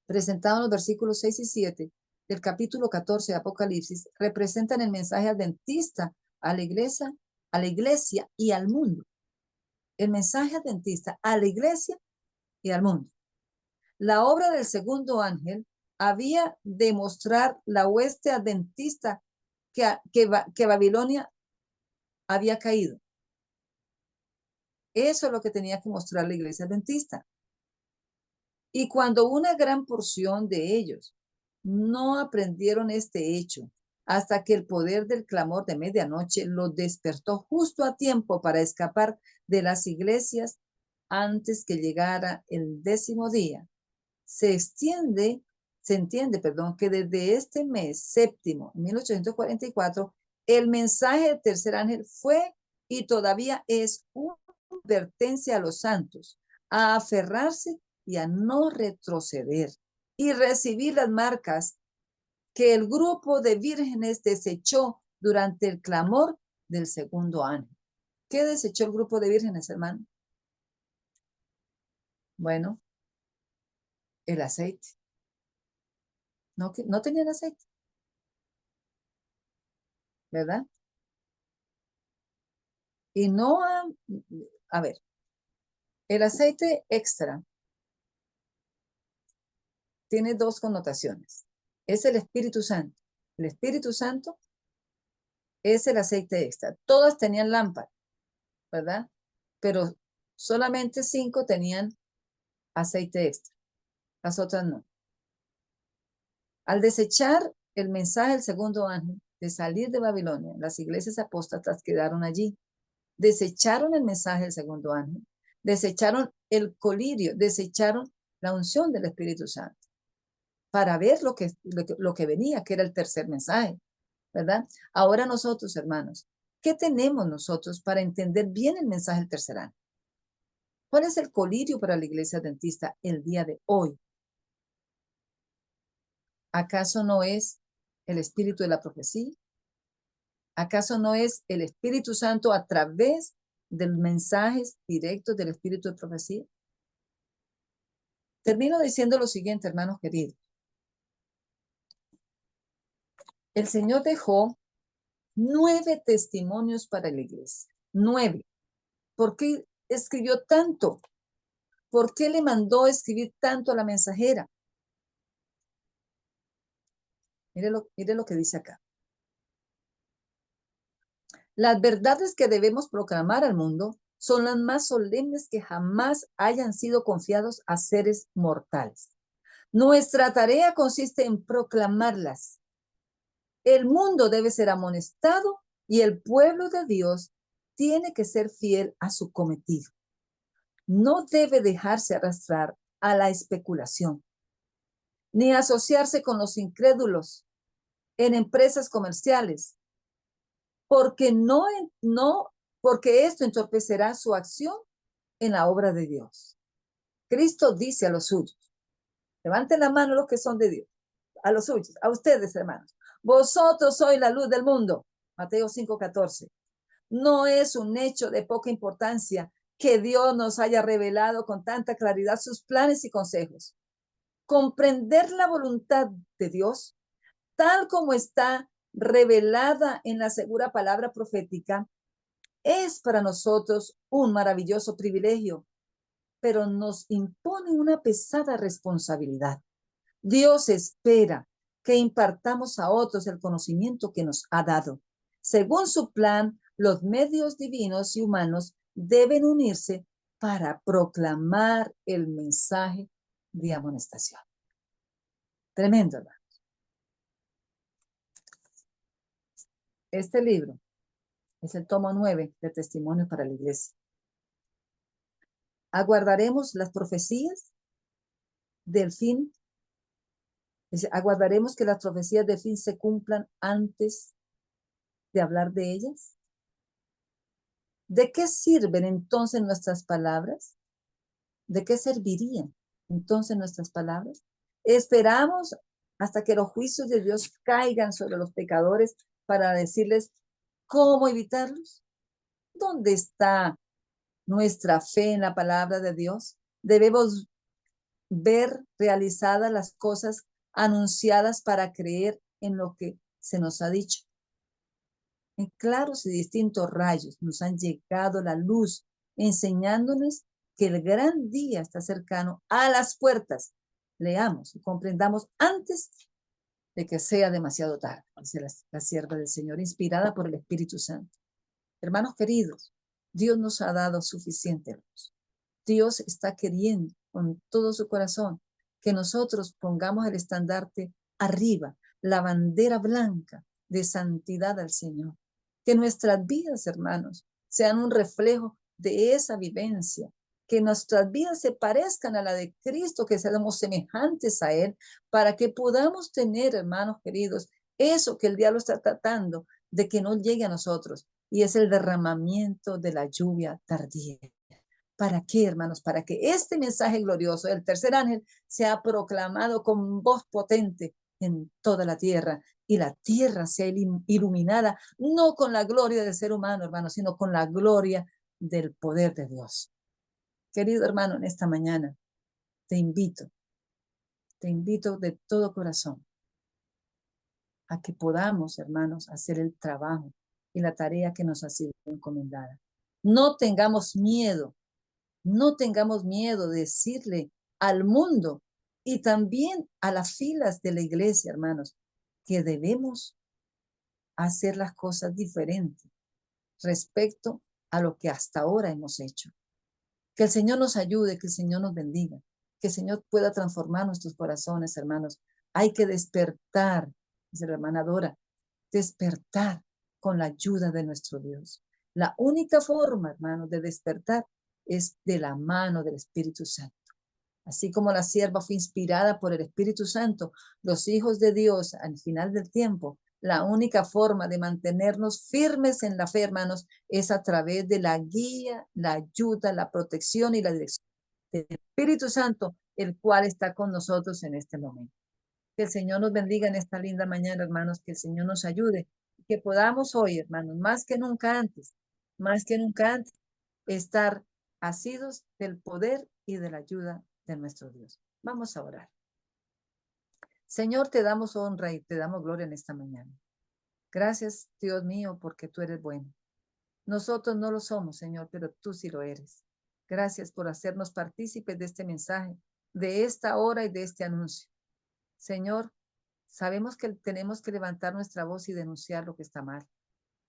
presentado en los versículos 6 y 7 del capítulo 14 de Apocalipsis representan el mensaje adventista a la iglesia y al mundo. El mensaje adventista a la iglesia y al mundo. La obra del segundo ángel había de mostrar la hueste adventista que Babilonia había caído. Eso es lo que tenía que mostrar la iglesia adventista. Y cuando una gran porción de ellos no aprendieron este hecho, hasta que el poder del clamor de medianoche los despertó justo a tiempo para escapar de las iglesias antes que llegara el 10º día, se entiende, que desde este mes séptimo, 1844, el mensaje del tercer ángel fue y todavía es una advertencia a los santos a aferrarse y a no retroceder y recibir las marcas que el grupo de vírgenes desechó durante el clamor del segundo ángel. ¿Qué desechó el grupo de vírgenes, hermano? Bueno, el aceite. No tenían aceite, ¿verdad? Y no, a ver, el aceite extra tiene 2 connotaciones. Es el Espíritu Santo. El Espíritu Santo es el aceite extra. Todas tenían lámpara, ¿verdad? Pero solamente 5 tenían aceite extra. Las otras no. Al desechar el mensaje del segundo ángel de salir de Babilonia, las iglesias apóstatas quedaron allí. Desecharon el mensaje del segundo ángel, desecharon el colirio, desecharon la unción del Espíritu Santo para ver lo que venía, que era el tercer mensaje, ¿verdad? Ahora nosotros, hermanos, ¿qué tenemos nosotros para entender bien el mensaje del tercer ángel? ¿Cuál es el colirio para la iglesia adventista el día de hoy? ¿Acaso no es el espíritu de la profecía? ¿Acaso no es el Espíritu Santo a través de los mensajes directos del espíritu de profecía? Termino diciendo lo siguiente, hermanos queridos. El Señor dejó 9 testimonios para la iglesia. 9. ¿Por qué escribió tanto? ¿Por qué le mandó escribir tanto a la mensajera? Mire lo que dice acá. Las verdades que debemos proclamar al mundo son las más solemnes que jamás hayan sido confiados a seres mortales. Nuestra tarea consiste en proclamarlas. El mundo debe ser amonestado Y el pueblo de Dios tiene que ser fiel a su cometido. No debe dejarse arrastrar a la especulación, ni asociarse con los incrédulos en empresas comerciales, porque porque esto entorpecerá su acción en la obra de Dios. Cristo dice a los suyos, levanten la mano los que son de Dios, a los suyos, a ustedes, hermanos, vosotros sois la luz del mundo. Mateo 5:14. No es un hecho de poca importancia que Dios nos haya revelado con tanta claridad sus planes y consejos. Comprender la voluntad de Dios, tal como está revelada en la segura palabra profética, es para nosotros un maravilloso privilegio, pero nos impone una pesada responsabilidad. Dios espera que impartamos a otros el conocimiento que nos ha dado. Según su plan, los medios divinos y humanos deben unirse para proclamar el mensaje de amonestación. Tremendo, ¿verdad? Este libro es el tomo 9 de Testimonio para la Iglesia. Aguardaremos las profecías del fin. Aguardaremos que las profecías del fin se cumplan antes de hablar de ellas. ¿De qué sirven entonces nuestras palabras? ¿De qué servirían entonces nuestras palabras? Esperamos hasta que los juicios de Dios caigan sobre los pecadores para decirles cómo evitarlos. ¿Dónde está nuestra fe en la palabra de Dios? Debemos ver realizadas las cosas anunciadas para creer en lo que se nos ha dicho. En claros y distintos rayos nos han llegado la luz, enseñándonos que el gran día está cercano a las puertas. Leamos y comprendamos antes de que sea demasiado tarde, dice la sierva del Señor, inspirada por el Espíritu Santo. Hermanos queridos, Dios nos ha dado suficiente luz. Dios está queriendo con todo su corazón que nosotros pongamos el estandarte arriba, la bandera blanca de santidad al Señor. Que nuestras vidas, hermanos, sean un reflejo de esa vivencia, que nuestras vidas se parezcan a la de Cristo, que seamos semejantes a Él, para que podamos tener, hermanos queridos, eso que el diablo está tratando de que no llegue a nosotros, y es el derramamiento de la lluvia tardía. ¿Para qué, hermanos? Para que este mensaje glorioso del tercer ángel sea proclamado con voz potente en toda la tierra, y la tierra sea iluminada, no con la gloria del ser humano, hermanos, sino con la gloria del poder de Dios. Querido hermano, en esta mañana te invito de todo corazón a que podamos, hermanos, hacer el trabajo y la tarea que nos ha sido encomendada. No tengamos miedo de decirle al mundo y también a las filas de la iglesia, hermanos, que debemos hacer las cosas diferentes respecto a lo que hasta ahora hemos hecho. Que el Señor nos ayude, que el Señor nos bendiga, que el Señor pueda transformar nuestros corazones, hermanos. Hay que despertar, dice la hermana Dora, despertar con la ayuda de nuestro Dios. La única forma, hermanos, de despertar es de la mano del Espíritu Santo. Así como la sierva fue inspirada por el Espíritu Santo, los hijos de Dios al final del tiempo, la única forma de mantenernos firmes en la fe, hermanos, es a través de la guía, la ayuda, la protección y la dirección del Espíritu Santo, el cual está con nosotros en este momento. Que el Señor nos bendiga en esta linda mañana, hermanos, que el Señor nos ayude, que podamos hoy, hermanos, más que nunca antes, estar asidos del poder y de la ayuda de nuestro Dios. Vamos a orar. Señor, te damos honra y te damos gloria en esta mañana. Gracias, Dios mío, porque tú eres bueno. Nosotros no lo somos, Señor, pero tú sí lo eres. Gracias por hacernos partícipes de este mensaje, de esta hora y de este anuncio. Señor, sabemos que tenemos que levantar nuestra voz y denunciar lo que está mal.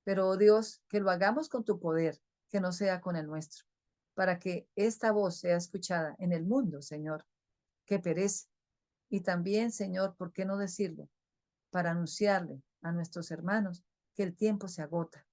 Pero, oh Dios, que lo hagamos con tu poder, que no sea con el nuestro, para que esta voz sea escuchada en el mundo, Señor, que perece. Y también, Señor, ¿por qué no decirlo? Para anunciarle a nuestros hermanos que el tiempo se agota,